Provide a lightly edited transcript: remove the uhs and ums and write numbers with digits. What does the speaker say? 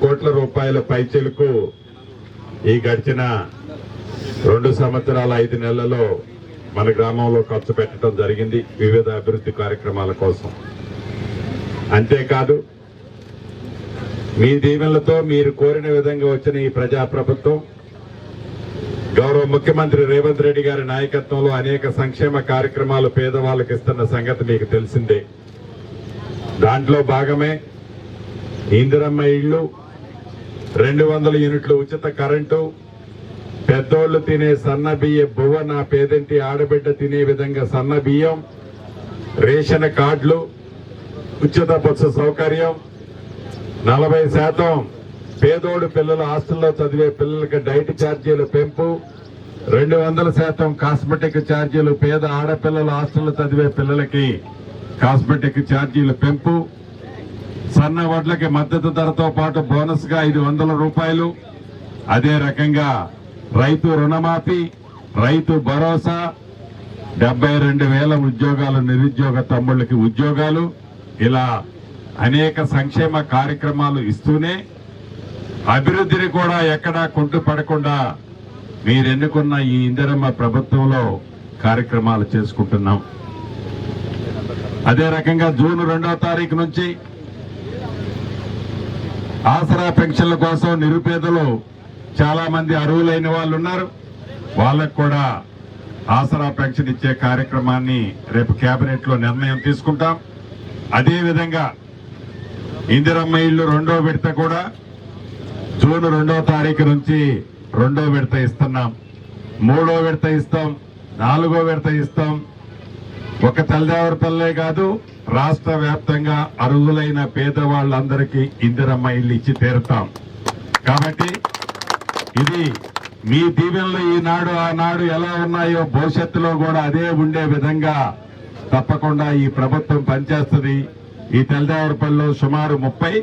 కోట్ల రూపాయల పైచిలకు ఈ గడిచిన 2 సంవత్సరాల 5 నెలల్లో మన గ్రామంలో ఖర్చు పెట్టడం జరిగింది వివిధ అభివృద్ధి కార్యక్రమాల కోసం. అంతేకాదు మీ దీవెనలతో మీరు కోరిన విధంగా వచ్చిన ఈ ప్రజాప్రభుత్వం గౌరవ ముఖ్యమంత్రి రేవంత్ రెడ్డి గారి నాయకత్వంలో అనేక సంక్షేమ కార్యక్రమాలు పేదవాళ్ళకి ఇస్తున్న సంగతి మీకు తెలిసిందే. దాంట్లో భాగమే ఇందిరమ్మ ఇళ్లు, 200 యూనిట్లు ఉచిత కరెంటు, పెద్దోళ్లు తినే సన్న బియ్య బువ్వ, నా పేదంటి ఆడబిడ్డ తినే విధంగా సన్న బియ్యం, రేషన్ కార్డులు, ఉచిత బస్సు సౌకర్యం, 40% పేదోడు పిల్లలు హాస్టల్లో చదివే పిల్లలకి డైట్ ఛార్జీల పెంపు, 200% కాస్మెటిక్ ఛార్జీలు, పేద ఆడపిల్లలు హాస్టల్లో చదివే పిల్లలకి కాస్మెటిక్ ఛార్జీల పెంపు, సన్న వడ్లకి మద్దతు ధరతో పాటు బోనస్ గా 500 రూపాయలు, అదే రకంగా రైతు రుణమాఫీ, రైతు భరోసా, 72,000 ఉద్యోగాలు, నిరుద్యోగ తమ్ముళ్ళకి ఉద్యోగాలు, ఇలా అనేక సంక్షేమ కార్యక్రమాలు ఇస్తూనే అభివృద్ధిని కూడా ఎక్కడా కుంటుపడకుండా మీరెన్నుకున్న ఈ ఇందిరమ్మ ప్రభుత్వంలో కార్యక్రమాలు చేసుకుంటున్నాం. అదే రకంగా జూన్ 2వ తారీఖు నుంచి ఆసరా పెన్షన్ల కోసం నిరుపేదలు చాలా మంది అర్హులైన వాళ్ళు ఉన్నారు. వాళ్ళకు కూడా ఆసరా పెన్షన్ ఇచ్చే కార్యక్రమాన్ని రేపు కేబినెట్ లో నిర్ణయం తీసుకుంటాం. అదేవిధంగా ఇందిరమ్మ ఇళ్లు 2వ విడత కూడా జూన్ 2వ తారీఖు నుంచి 2వ విడత ఇస్తున్నాం. 3వ విడత ఇస్తాం, 4వ విడత ఇస్తాం. ఒక తల్లిదేవరపల్లే కాదు, రాష్ట్ర వ్యాప్తంగా అర్హులైన పేదవాళ్ళందరికీ ఇందిరమ్మ ఇల్లు ఇచ్చి తీరుతాం. కాబట్టి ఇది మీ దీవెనలు ఈనాడు ఆనాడు ఎలా ఉన్నాయో భవిష్యత్తులో కూడా అదే ఉండే విధంగా తప్పకుండా ఈ ప్రభుత్వం పనిచేస్తుంది. ఈ తెల్లదేవరపల్లిలో సుమారు 30